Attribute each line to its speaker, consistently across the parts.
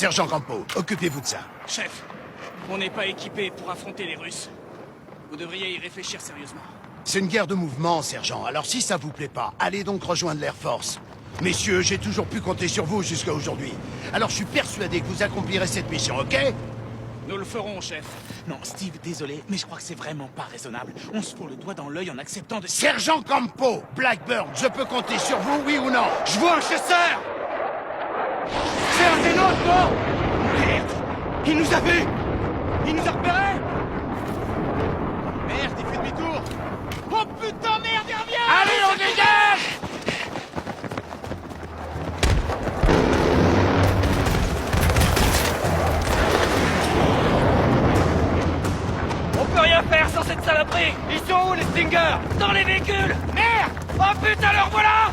Speaker 1: Sergent Campo, occupez-vous de ça.
Speaker 2: Chef, on n'est pas équipé pour affronter les Russes. Vous devriez y réfléchir sérieusement.
Speaker 1: C'est une guerre de mouvement, sergent, alors si ça vous plaît pas, allez donc rejoindre l'Air Force. Messieurs, j'ai toujours pu compter sur vous jusqu'à aujourd'hui. Alors je suis persuadé que vous accomplirez cette mission, ok?
Speaker 2: Nous le ferons, chef.
Speaker 3: Non, Steve, désolé, mais je crois que c'est vraiment pas raisonnable. On se fout le doigt dans l'œil en acceptant de...
Speaker 1: Sergent Campo, Blackburn, je peux compter sur vous, oui ou non?
Speaker 2: Je vois un chasseur! C'est un des nôtres, non? Merde! Il nous a vus! Il nous a repérés! Merde, il fait demi-tour! Oh putain, merde, il revient!
Speaker 1: Allez, on dégage!
Speaker 2: On peut rien faire sans cette saloperie! Ils sont où, les Stingers? Dans les véhicules! Merde! Oh putain, leur voilà!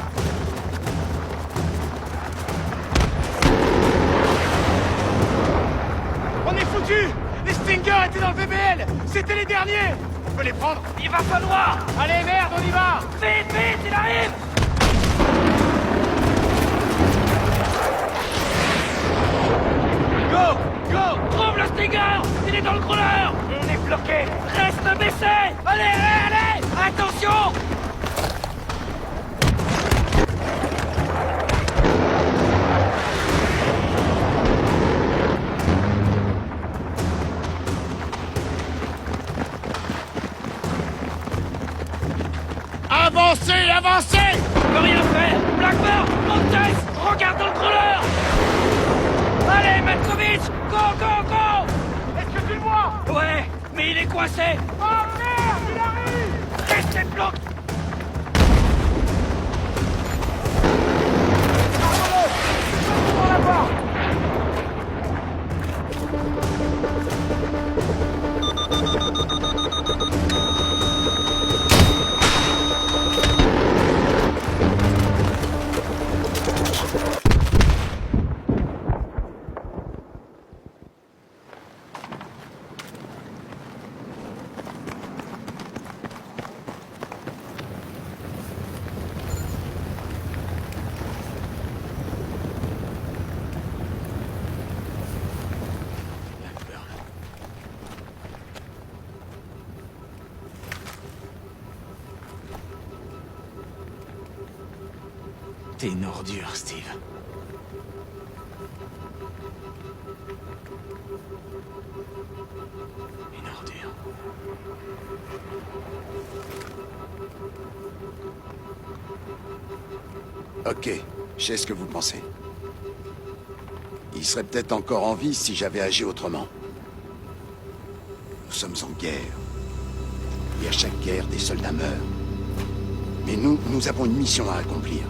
Speaker 2: On est foutus! Les Stingers étaient dans le BBL! C'était les derniers! On peut les prendre? Il va falloir! Allez, merde, on y va! Vite, vite, il arrive! Go! Go! Trouve le Stinger! Il est dans le crawler! On est bloqué! Reste baissé! Allez, allez, allez! Attention!
Speaker 1: Avancez, avancez!
Speaker 2: On peut rien faire! Blackburn! Montes! Regarde dans le crawler! Allez, Matkovic! Go, go, go! Est-ce que tu le vois? Ouais, mais il est coincé! Oh merde, il arrive! Restez bloqués!
Speaker 3: T'es une ordure, Steve. Une ordure.
Speaker 1: Ok, je sais ce que vous pensez. Il serait peut-être encore en vie si j'avais agi autrement. Nous sommes en guerre. Et à chaque guerre, des soldats meurent. Mais nous avons une mission à accomplir.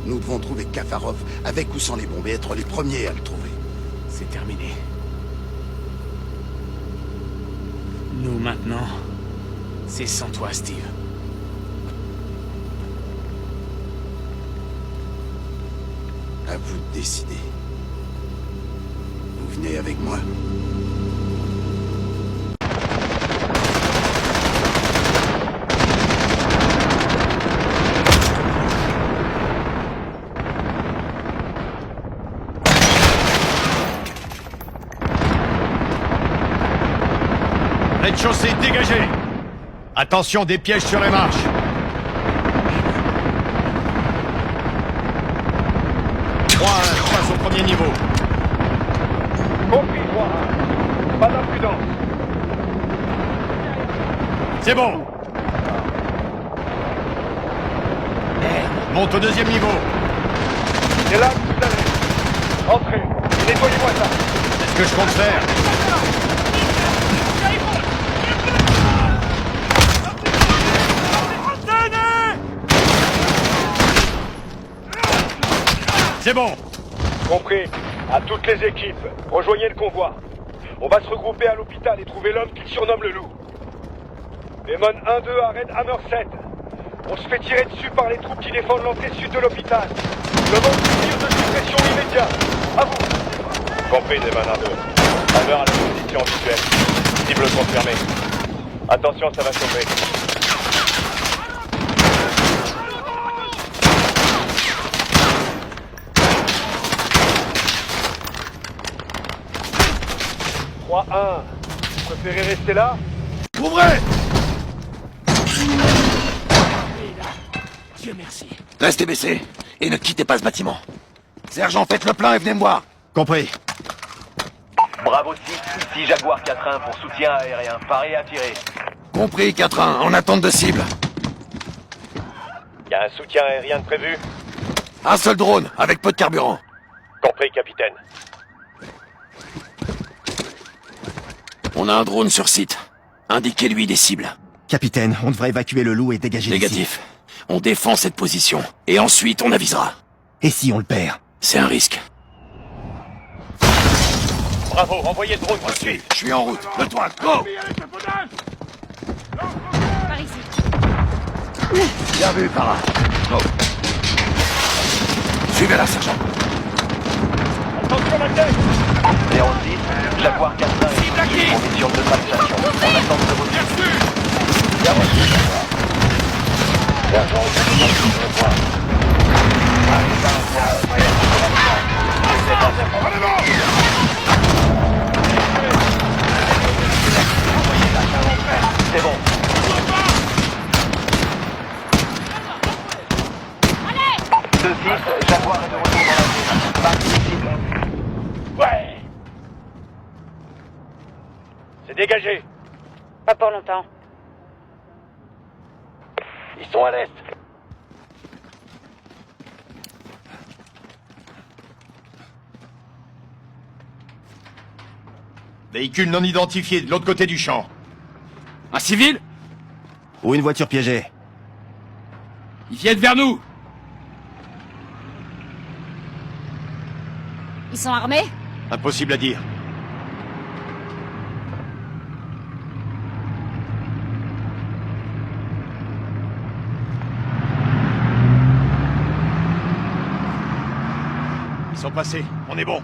Speaker 1: Nous devons trouver Kafarov, avec ou sans les bombes, et être les premiers à le trouver.
Speaker 3: C'est terminé. Nous, maintenant, c'est sans toi, Steve.
Speaker 1: À vous de décider. Vous venez avec moi.
Speaker 4: Rez-de-chaussée dégagé. Attention, des pièges sur les marches. Passe au premier niveau.
Speaker 5: Compris, 3-1. Pas d'imprudence.
Speaker 4: C'est bon. Monte au deuxième niveau.
Speaker 5: C'est là que vous allez. Entrez. Nettoyez-moi ça.
Speaker 4: C'est ce que je compte faire. C'est bon.
Speaker 5: Compris. À toutes les équipes, rejoignez le convoi. On va se regrouper à l'hôpital et trouver l'homme qu'il surnomme le loup. Demon 1-2 arrête Hammer 7. On se fait tirer dessus par les troupes qui défendent l'entrée sud de l'hôpital. Demande tir de suppression immédiat. À vous. Compris, Demon 1-2. Hammer à la position visuelle. Cible confirmée. Attention, ça va chauffer. 3-1. Vous préférez rester là?
Speaker 4: Ouvrez!
Speaker 3: Dieu merci.
Speaker 1: Restez baissés et ne quittez pas ce bâtiment. Sergent, faites le plein et venez me voir.
Speaker 4: Compris.
Speaker 6: Bravo 6, ici Jaguar 4-1 pour soutien aérien. Paré à tirer.
Speaker 1: Compris, 4-1, en attente de cible.
Speaker 5: Y a un soutien aérien de prévu?
Speaker 1: Un seul drone, avec peu de carburant.
Speaker 5: Compris, capitaine.
Speaker 1: On a un drone sur site. Indiquez-lui des cibles.
Speaker 7: Capitaine, on devrait évacuer le loup et dégager d'ici.
Speaker 1: Négatif. On défend cette position. Et ensuite, on avisera.
Speaker 7: Et si on le perd?
Speaker 1: C'est un risque.
Speaker 5: Bravo, envoyez le drone tout de suite.
Speaker 1: Je suis en route. Le toit, go!
Speaker 8: Par ici.
Speaker 1: Bien vu, Para. Go. Suivez-la, sergent.
Speaker 5: Attention, la tête!
Speaker 6: 06, Jaguar 4-1 est en mission de neutralisation. En attente de vos Bien reçu, Jaguar. Sergent, je vois. Arrive à C'est bon.
Speaker 8: Allez!
Speaker 6: 2-6, Jaguar est de retour dans la ville. Marque cible.
Speaker 5: Ouais! C'est dégagé.
Speaker 8: Pas pour longtemps.
Speaker 5: Ils sont à l'est.
Speaker 4: Véhicule non identifié de l'autre côté du champ.
Speaker 3: Un civil?
Speaker 7: Ou une voiture piégée.
Speaker 3: Ils viennent vers nous!
Speaker 8: Ils sont armés?
Speaker 4: Impossible à dire. Ils sont passés. On est bon.